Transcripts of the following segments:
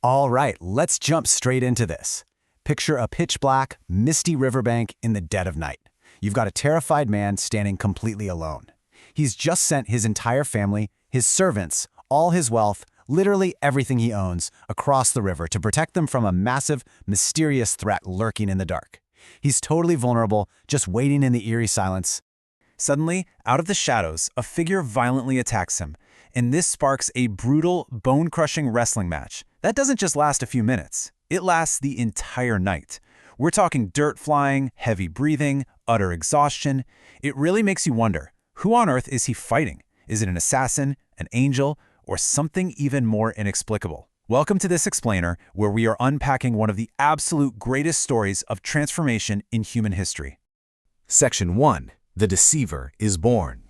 All right, let's jump straight into this. Picture a pitch-black, misty riverbank in the dead of night. You've got a terrified man standing completely alone. He's just sent his entire family, his servants, all his wealth, literally everything he owns, across the river to protect them from a massive, mysterious threat lurking in the dark. He's totally vulnerable, just waiting in the eerie silence. Suddenly, out of the shadows, a figure violently attacks him, and this sparks a brutal, bone-crushing wrestling match. That doesn't just last a few minutes. It lasts the entire night. We're talking dirt flying, heavy breathing, utter exhaustion. It really makes you wonder, who on earth is he fighting? Is it an assassin, an angel, or something even more inexplicable? Welcome to This Explainer, where we are unpacking one of the absolute greatest stories of transformation in human history. Section 1. The Deceiver is Born.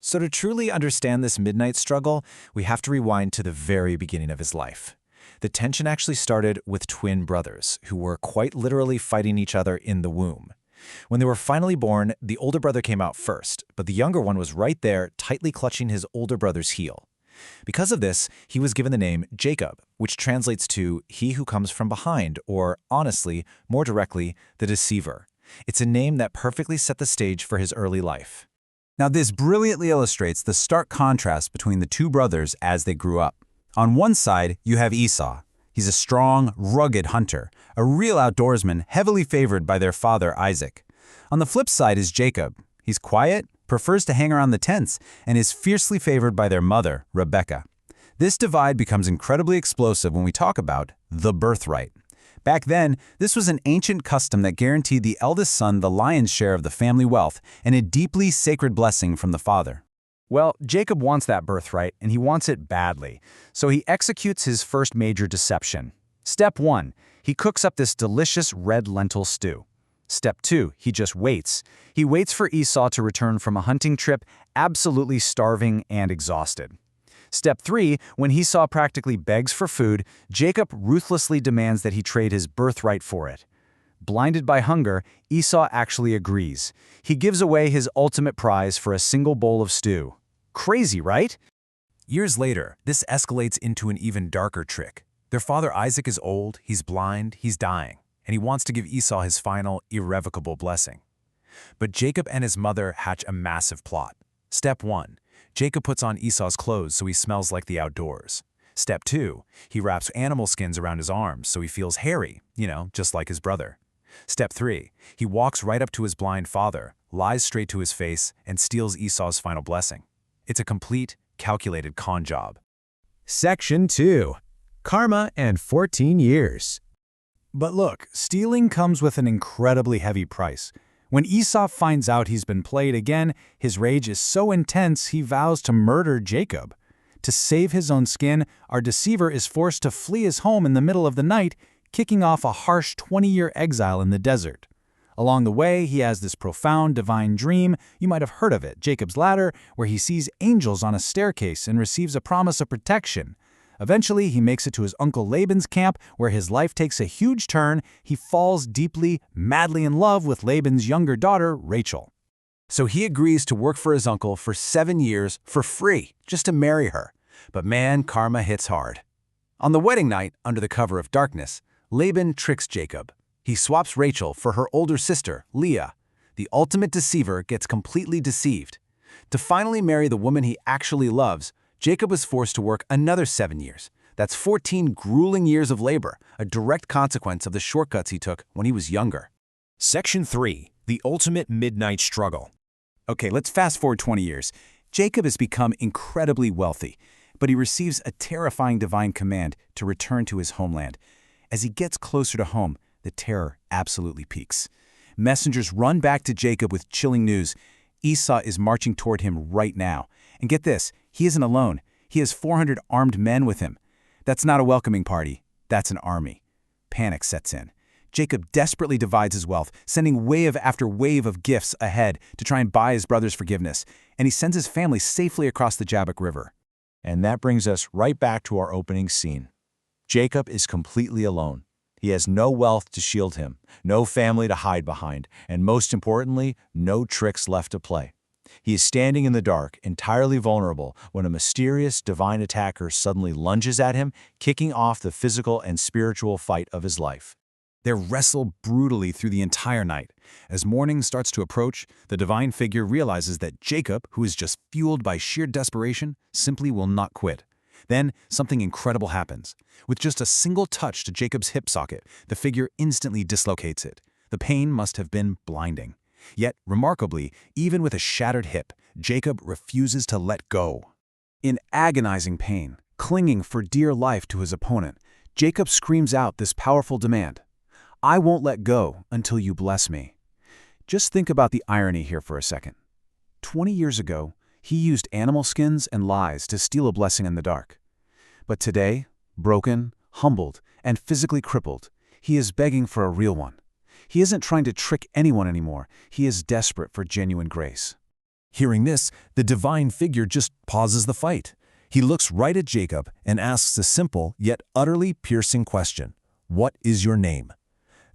So to truly understand this midnight struggle, we have to rewind to the very beginning of his life. The tension actually started with twin brothers, who were quite literally fighting each other in the womb. When they were finally born, the older brother came out first, but the younger one was right there, tightly clutching his older brother's heel. Because of this, he was given the name Jacob, which translates to he who comes from behind, or honestly, more directly, the deceiver. It's a name that perfectly set the stage for his early life. Now, this brilliantly illustrates the stark contrast between the two brothers as they grew up. On one side, you have Esau. He's a strong, rugged hunter, a real outdoorsman heavily favored by their father Isaac. On the flip side is Jacob. He's quiet, prefers to hang around the tents, and is fiercely favored by their mother, Rebecca. This divide becomes incredibly explosive when we talk about the birthright. Back then, this was an ancient custom that guaranteed the eldest son the lion's share of the family wealth and a deeply sacred blessing from the father. Well, Jacob wants that birthright, and he wants it badly, so he executes his first major deception. Step 1. He cooks up this delicious red lentil stew. Step 2. He just waits. He waits for Esau to return from a hunting trip, absolutely starving and exhausted. Step 3. When Esau practically begs for food, Jacob ruthlessly demands that he trade his birthright for it. Blinded by hunger, Esau actually agrees. He gives away his ultimate prize for a single bowl of stew. Crazy, right? Years later, this escalates into an even darker trick. Their father Isaac is old, he's blind, he's dying, and he wants to give Esau his final, irrevocable blessing. But Jacob and his mother hatch a massive plot. Step 1. Jacob puts on Esau's clothes so he smells like the outdoors. Step 2. He wraps animal skins around his arms so he feels hairy, just like his brother. Step 3. He walks right up to his blind father, lies straight to his face, and steals Esau's final blessing. It's a complete, calculated con job. Section 2. Karma and 14 years. But look, stealing comes with an incredibly heavy price. When Esau finds out he's been played again, his rage is so intense he vows to murder Jacob. To save his own skin, our deceiver is forced to flee his home in the middle of the night, kicking off a harsh 20-year exile in the desert. Along the way, he has this profound divine dream, you might have heard of it, Jacob's Ladder, where he sees angels on a staircase and receives a promise of protection. Eventually, he makes it to his uncle Laban's camp, where his life takes a huge turn. He falls deeply, madly in love with Laban's younger daughter, Rachel. So he agrees to work for his uncle for 7 years for free, just to marry her. But man, karma hits hard. On the wedding night, under the cover of darkness, Laban tricks Jacob. He swaps Rachel for her older sister, Leah. The ultimate deceiver gets completely deceived. To finally marry the woman he actually loves, Jacob was forced to work another 7 years. That's 14 grueling years of labor, a direct consequence of the shortcuts he took when he was younger. Section 3. The Ultimate Midnight Struggle. Okay, let's fast forward 20 years. Jacob has become incredibly wealthy, but he receives a terrifying divine command to return to his homeland. As he gets closer to home, the terror absolutely peaks. Messengers run back to Jacob with chilling news. Esau is marching toward him right now. And get this, he isn't alone. He has 400 armed men with him. That's not a welcoming party. That's an army. Panic sets in. Jacob desperately divides his wealth, sending wave after wave of gifts ahead to try and buy his brother's forgiveness. And he sends his family safely across the Jabbok River. And that brings us right back to our opening scene. Jacob is completely alone. He has no wealth to shield him, no family to hide behind, and most importantly, no tricks left to play. He is standing in the dark, entirely vulnerable, when a mysterious divine attacker suddenly lunges at him, kicking off the physical and spiritual fight of his life. They wrestle brutally through the entire night. As morning starts to approach, the divine figure realizes that Jacob, who is just fueled by sheer desperation, simply will not quit. Then, something incredible happens. With just a single touch to Jacob's hip socket, the figure instantly dislocates it. The pain must have been blinding. Yet, remarkably, even with a shattered hip, Jacob refuses to let go. In agonizing pain, clinging for dear life to his opponent, Jacob screams out this powerful demand: "I won't let go until you bless me." Just think about the irony here for a second. 20 years ago, he used animal skins and lies to steal a blessing in the dark. But today, broken, humbled, and physically crippled, he is begging for a real one. He isn't trying to trick anyone anymore. He is desperate for genuine grace. Hearing this, the divine figure just pauses the fight. He looks right at Jacob and asks a simple yet utterly piercing question: "What is your name?"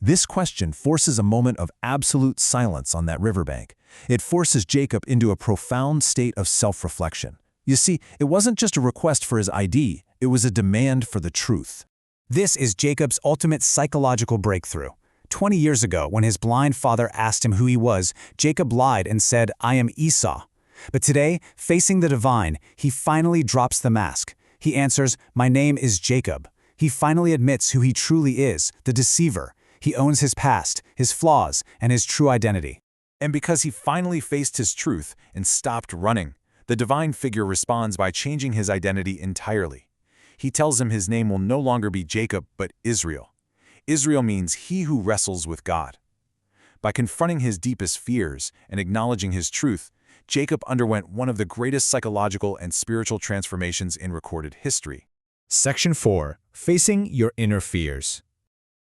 This question forces a moment of absolute silence on that riverbank. It forces Jacob into a profound state of self-reflection. You see, it wasn't just a request for his ID, it was a demand for the truth. This is Jacob's ultimate psychological breakthrough. 20 years ago, when his blind father asked him who he was, Jacob lied and said, "I am Esau." But today, facing the divine, he finally drops the mask. He answers, "My name is Jacob." He finally admits who he truly is, the deceiver. He owns his past, his flaws, and his true identity. And because he finally faced his truth and stopped running, the divine figure responds by changing his identity entirely. He tells him his name will no longer be Jacob, but Israel. Israel means he who wrestles with God. By confronting his deepest fears and acknowledging his truth, Jacob underwent one of the greatest psychological and spiritual transformations in recorded history. Section 4. Facing your inner fears.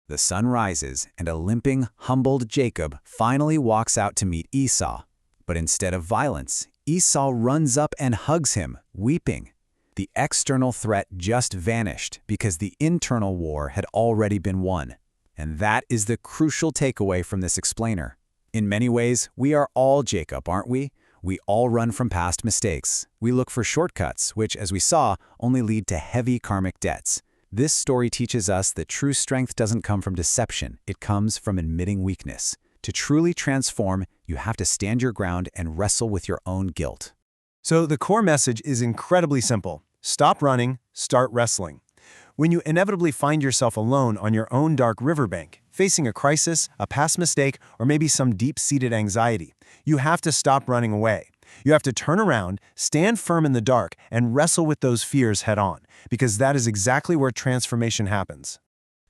The sun rises, and a limping, humbled Jacob finally walks out to meet Esau. But instead of violence, Esau runs up and hugs him, weeping. The external threat just vanished because the internal war had already been won. And that is the crucial takeaway from this explainer. In many ways, we are all Jacob, aren't we? We all run from past mistakes. We look for shortcuts, which, as we saw, only lead to heavy karmic debts. This story teaches us that true strength doesn't come from deception. It comes from admitting weakness. To truly transform, you have to stand your ground and wrestle with your own guilt. So the core message is incredibly simple. Stop running, start wrestling. When you inevitably find yourself alone on your own dark riverbank, facing a crisis, a past mistake, or maybe some deep-seated anxiety, you have to stop running away. You have to turn around, stand firm in the dark, and wrestle with those fears head-on, because that is exactly where transformation happens.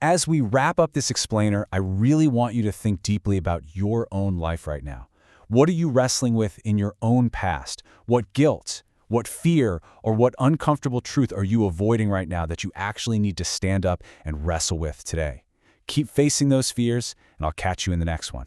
As we wrap up this explainer, I really want you to think deeply about your own life right now. What are you wrestling with in your own past? What guilt, what fear, or what uncomfortable truth are you avoiding right now that you actually need to stand up and wrestle with today? Keep facing those fears, and I'll catch you in the next one.